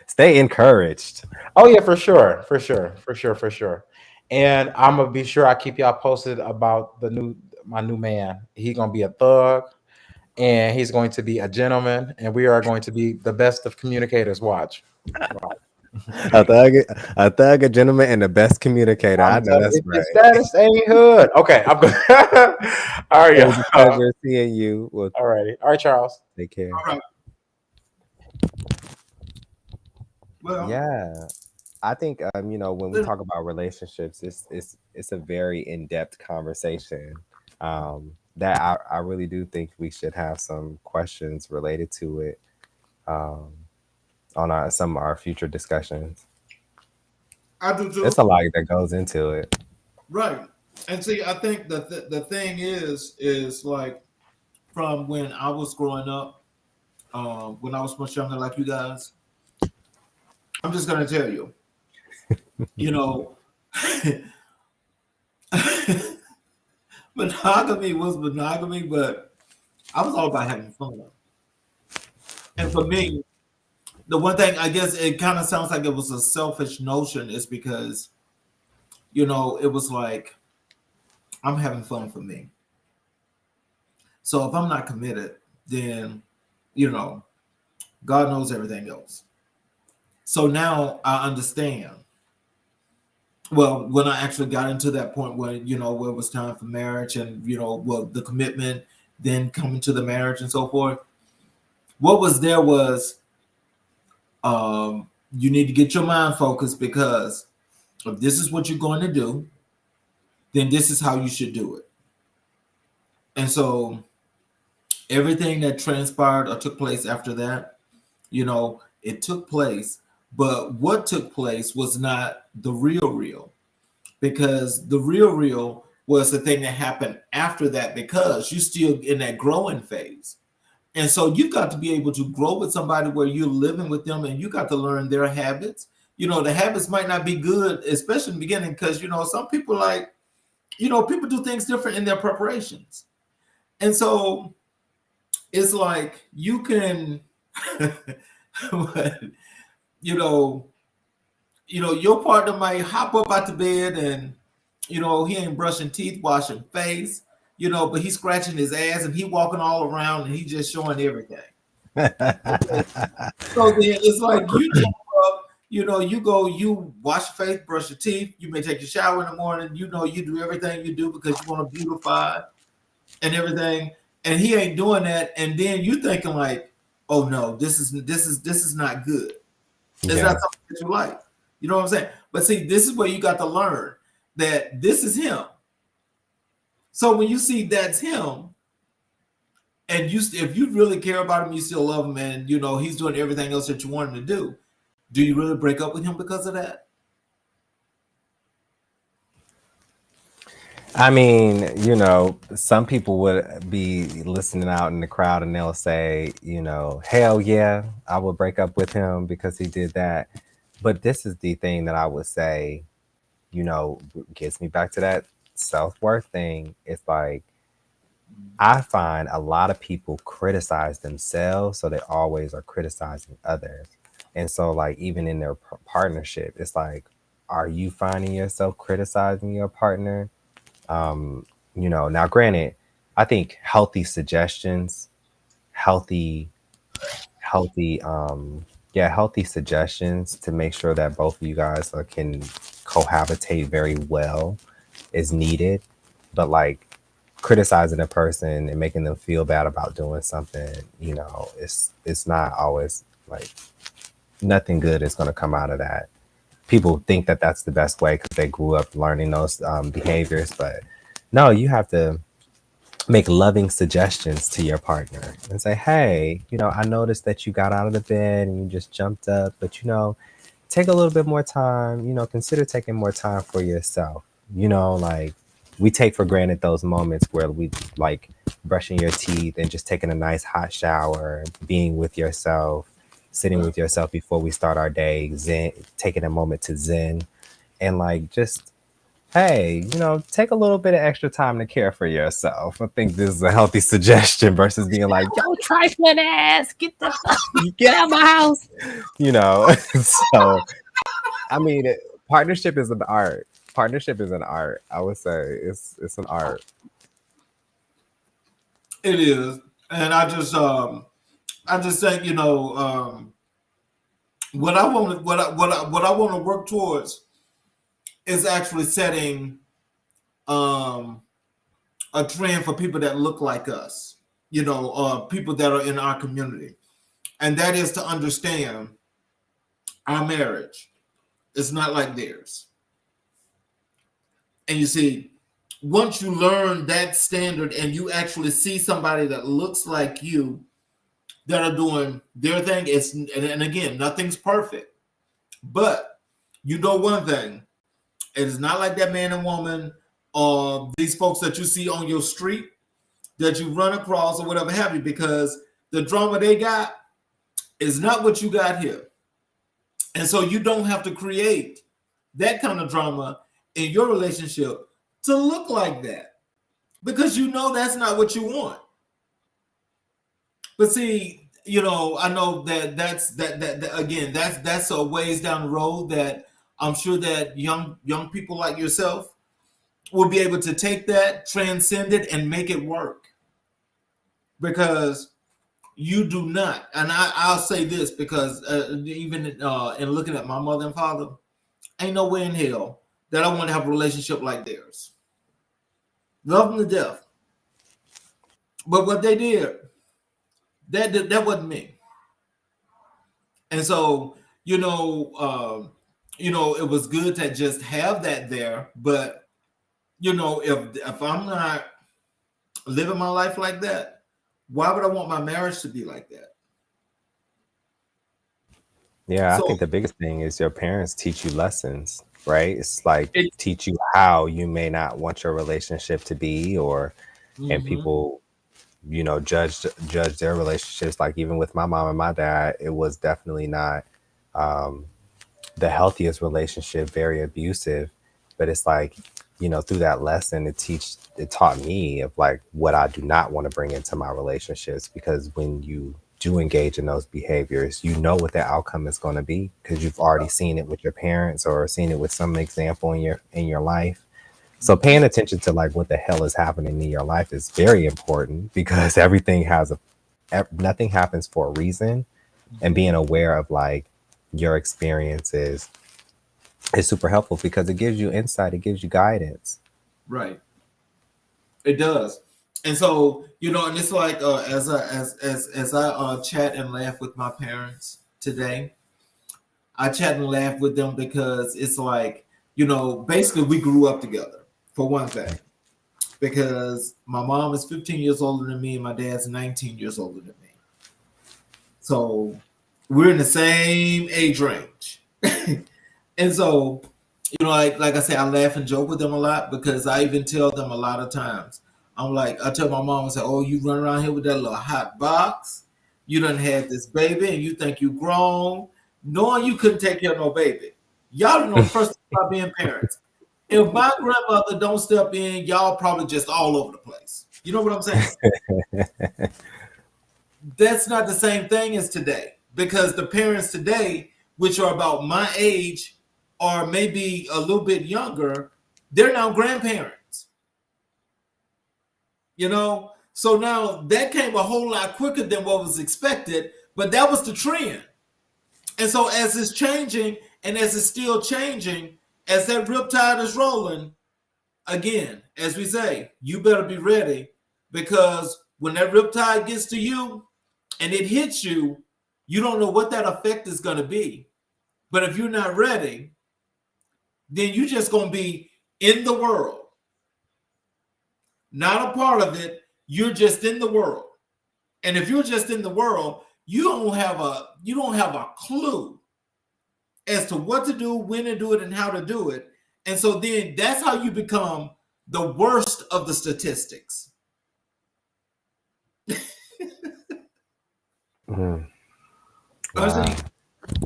Stay encouraged. Oh yeah, for sure, for sure, for sure, for sure. And I'm gonna be sure I keep y'all posted about my new man. He's gonna be a thug and he's going to be a gentleman, and we are going to be the best of communicators. Watch. Wow. A thug, a thug, a gentleman, and the best communicator. I I'm know telling that's you, if your right. status ain't hood. Okay, I'm good. All right, It was a y'all. pleasure seeing you. Well, All righty. All right, Charles. take care. All right. Well, Yeah, I think when we then- talk about relationships, it's a very in-depth conversation. That I really do think we should have some questions related to it um, on some of our future discussions. I do too. It's a lot that goes into it. Right. And see, I think the thing is like from when I was growing up, when I was much younger, like you guys. I'm just gonna tell you, you know, monogamy was monogamy, but I was all about having fun. And for me, the one thing I guess it kind of sounds like it was a selfish notion is because it was like I'm having fun for me. So if I'm not committed, then you know God knows everything else. So now I understand. Well, when I actually got into that point where where it was time for marriage and well the commitment, then coming to the marriage and so forth. What was there was you need to get your mind focused because if this is what you're going to do, then this is how you should do it. And so everything that transpired or took place after that, it took place. But what took place was not the real, because the real was the thing that happened after that because you're still in that growing phase. And so you've got to be able to grow with somebody where you're living with them and you got to learn their habits. The habits might not be good, especially in the beginning, because some people people do things different in their preparations. And so it's like you can you know, your partner might hop up out the bed and he ain't brushing teeth, washing face, but he's scratching his ass and he walking all around and he just showing everything. Okay. So then it's like you jump up, you go, you wash your face, brush your teeth, you may take a shower in the morning, you do everything you do because you want to beautify and everything, and he ain't doing that, and then you thinking like, oh no, this is not good. It's Yeah. not something that you like. You know what I'm saying? But see, this is where you got to learn that this is him. So when you see that's him, and if you really care about him, you still love him, and he's doing everything else that you want him to do you really break up with him because of that? I mean, some people would be listening out in the crowd and they'll say, hell yeah, I would break up with him because he did that. But this is the thing that I would say, gets me back to that self-worth thing. It's like, I find a lot of people criticize themselves, so they always are criticizing others. And so, like, even in their partnership, it's like, are you finding yourself criticizing your partner? Now granted, I think healthy, healthy, healthy suggestions to make sure that both of you guys can cohabitate very well is needed. But like criticizing a person and making them feel bad about doing something, it's not always like nothing good is going to come out of that. People think that that's the best way because they grew up learning those behaviors, but no, you have to make loving suggestions to your partner and say, hey, I noticed that you got out of the bed and you just jumped up, but take a little bit more time, consider taking more time for yourself. Like we take for granted those moments where we like brushing your teeth and just taking a nice hot shower, being with yourself, sitting Right. with yourself before we start our day, zen, taking a moment to zen and like just hey, take a little bit of extra time to care for yourself. I think this is a healthy suggestion versus being like, yo, trifling ass, get the fuck, get out of my house. So I mean, partnership is an art. Partnership is an art. I would say it's an art. It is, and I just think what I want what I want to work towards is actually setting um a trend for people that look like us, people that are in our community, and that is to understand our marriage is not like theirs. And you see, once you learn that standard and you actually see somebody that looks like you that are doing their thing, and again, nothing's perfect, but you know one thing, it is not like that man and woman or these folks that you see on your street that you run across or whatever have you, because the drama they got is not what you got here. And so you don't have to create that kind of drama in your relationship to look like that, because you know that's not what you want. But see, I know that again, that's a ways down the road that I'm sure that young people like yourself will be able to take that, transcend it, and make it work. Because you do not, and I'll say this because even in looking at my mother and father, ain't no way in hell that I want to have a relationship like theirs. Love them to death, but what they did, that wasn't me. And so it was good to just have that there. But if I'm not living my life like that, why would I want my marriage to be like that? Yeah, I So think the biggest thing is your parents teach you lessons, right? It's like it, teach you how you may not want your relationship to be, or and mhm, people, judge their relationships. Like even with my mom and my dad, it was definitely not um, the healthiest relationship, very abusive. But it's like, through that lesson, it taught me of like what I do not want to bring into my relationships, because when you do engage in those behaviors, you know what the outcome is going to be because you've already seen it with your parents or seen it with some example in your life. So mhm, paying attention to like what the hell is happening in your life is very important because everything nothing happens for a reason, and mhm. being aware of like your experiences is super helpful because it gives you insight, it gives you guidance. Right, it does. And so and it's like as I chat and laugh with my parents today, I chat and laugh with them because it's like, basically we grew up together for one thing, because my mom is 15 years older than me and my dad's 19 years older than me. So we're in the same age range. And so, like I say, I laugh and joke with them a lot because I even tell them a lot of times. I'm like, I tell my mom, I say, "Oh, you run around here with that little hot box. You done had this baby, and you think you grown, knowing you couldn't take care of no baby. Y'all don't know the first thing about being parents. If my grandmother don't step in, y'all probably just all over the place. You know what I'm saying? That's not the same thing as today, because the parents today, which are about my age or maybe a little bit younger, they're now grandparents. So now that came a whole lot quicker than what was expected, but that was the trend. And so as it's changing and as it's still changing, as that riptide is rolling, again, as we say, you better be ready, because when that riptide gets to you and it hits you, you don't know what that effect is going to be. But if you're not ready, then you're just going to be in the world, not a part of it. You're just in the world. And if you're just in the world, you don't have a clue as to what to do, when to do it, and how to do it. And so then that's how you become the worst of the statistics. Mm, See, wow.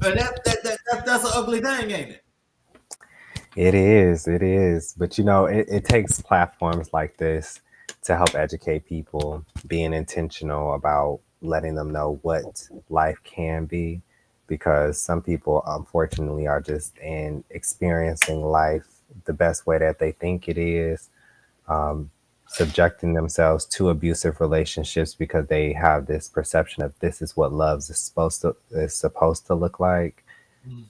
that's an ugly thing, ain't it? It is. It is. But it takes platforms like this to help educate people, being intentional about letting them know what life can be. Because some people, unfortunately, are just in experiencing life the best way that they think it is, um, subjecting themselves to abusive relationships because they have this perception of this is what love is supposed to look like,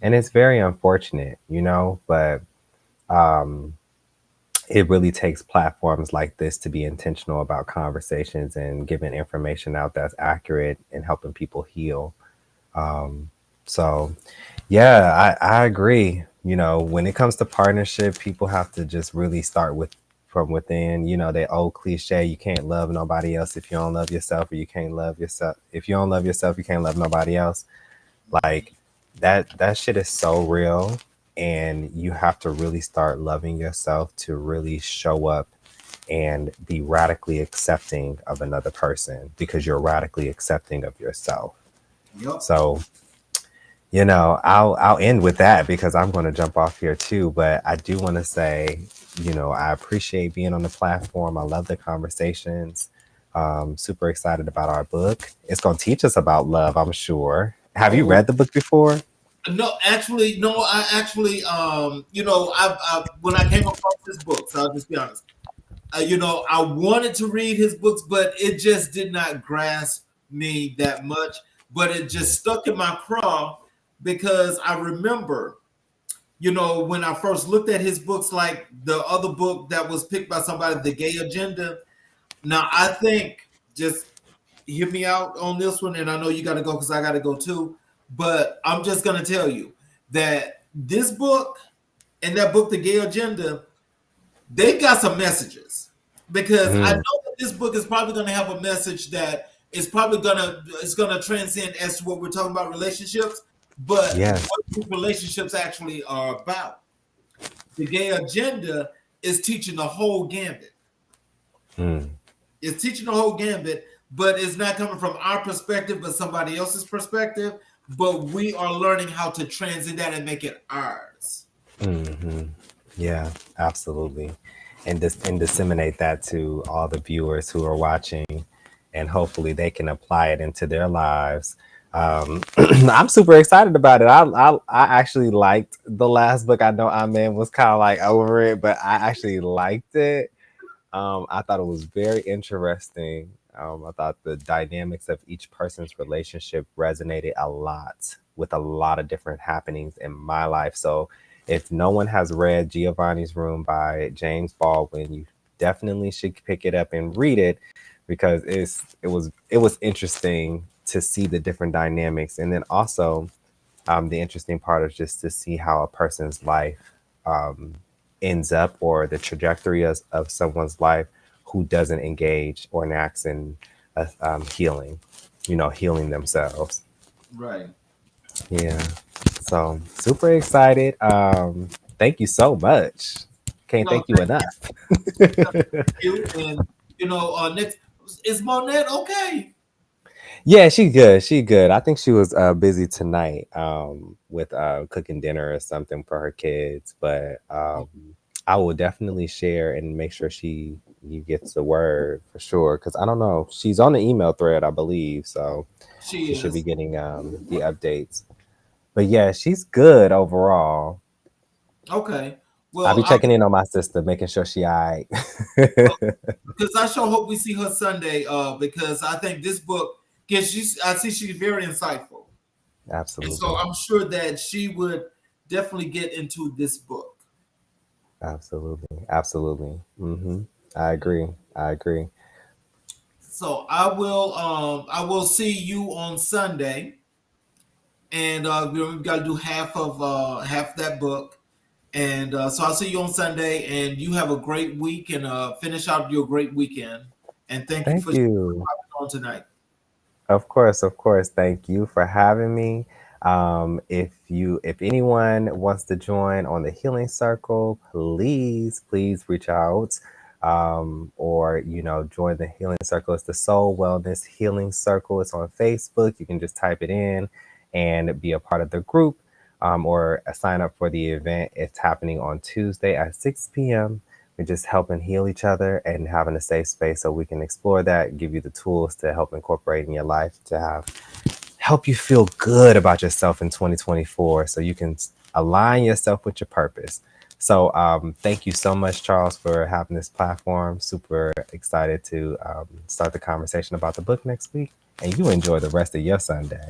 and Mhm. it's very unfortunate, but um, it really takes platforms like this to be intentional about conversations and giving information out that's accurate and helping people heal. Um, so, yeah, I agree. When it comes to partnership, people have to just really start with from within. That old cliche, you can't love nobody else if you don't love yourself, or you can't love yourself. If you don't love yourself, you can't love nobody else. Like that shit is so real, and you have to really start loving yourself to really show up and be radically accepting of another person because you're radically accepting of yourself. Yep. So, I'll end with that because I'm going to jump off here too, but I do want to say, I appreciate being on the platform. I love the conversations. Super excited about our book. It's going to teach us about love, I'm sure. Have you Oh read the book before? no, actually, no. I actually, I when I came across this book, so I'll just be honest. I wanted to read his books, but it just did not grasp me that much. But it Mm, just stuck in my craw because I remember, when I first looked at his books, like the other book that was picked by somebody, The Gay Agenda. Now, I think, just hear me out on this one, and I know you got to go because I got to go too. But I'm just going to tell you that this book and that book, The Gay Agenda, they've got some messages, because I mm, know that this book is probably going to have a message that is probably going to transcend as to what we're talking about, relationships, but yes. what these relationships actually are about. The Gay Agenda is teaching the whole gambit. Mm, It's teaching the whole gambit, but it's not coming from our perspective, but somebody else's perspective. But we are learning how to transcend that and make it ours. hmm Yeah, absolutely. And disseminate that to all the viewers who are watching, and hopefully they can apply it into their lives. I'm super excited about it. I actually liked the last book. I know Amen was kind of like over it, but I actually liked it. I thought it was very interesting. I thought the dynamics of each person's relationship resonated a lot with a lot of different happenings in my life. So, if no one has read Giovanni's Room by James Baldwin, you definitely should pick it up and read it because it was interesting to see the different dynamics, and then also the interesting part is just to see how a person's life um, ends up, or the trajectory of someone's life who doesn't engage or enacts in healing, healing themselves. Right. Yeah. So super excited. Thank you so much. Can't No, thank you enough. you. And next, is Monette okay? Yeah, she good. She good. I think she was busy tonight with cooking dinner or something for her kids, but I will definitely share and make sure you gets the word for sure because I don't know. She's on the email thread, I believe, so She she should be is. getting the updates. But yeah, she's good overall. Okay. I'll Well, be checking in on my sister, making sure she all right. because I sure hope we see her Sunday. Because I think this book, because I see she's very insightful, and so Absolutely. I'm sure that she would definitely get into this book. Absolutely. Absolutely. I agree. I agree. So I will see you on Sunday, and we've got to do half that book. And so I'll see you on Sunday, and you have a great week, and finish out your great weekend. And thank you Thank for you. coming on tonight. Of course, of course. Thank you for having me. If anyone wants to join on the healing circle, please reach out, or join the healing circle. It's the Soul Wellness Healing Circle. It's on Facebook. You can just type it in and be a part of the group, or sign up for the event. It's happening on Tuesday at 6 p.m. We're just helping heal each other and having a safe space so we can explore that, give you the tools to help incorporate in your life to help you feel good about yourself in 2024 so you can align yourself with your purpose. So thank you so much, Charles, for having this platform. Super excited to start the conversation about the book next week. And you enjoy the rest of your Sunday.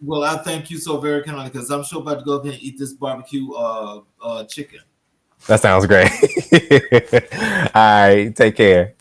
Well, I thank you so very kindly because I'm sure about to go ahead and eat this barbecue chicken. That sounds great. All right, take care.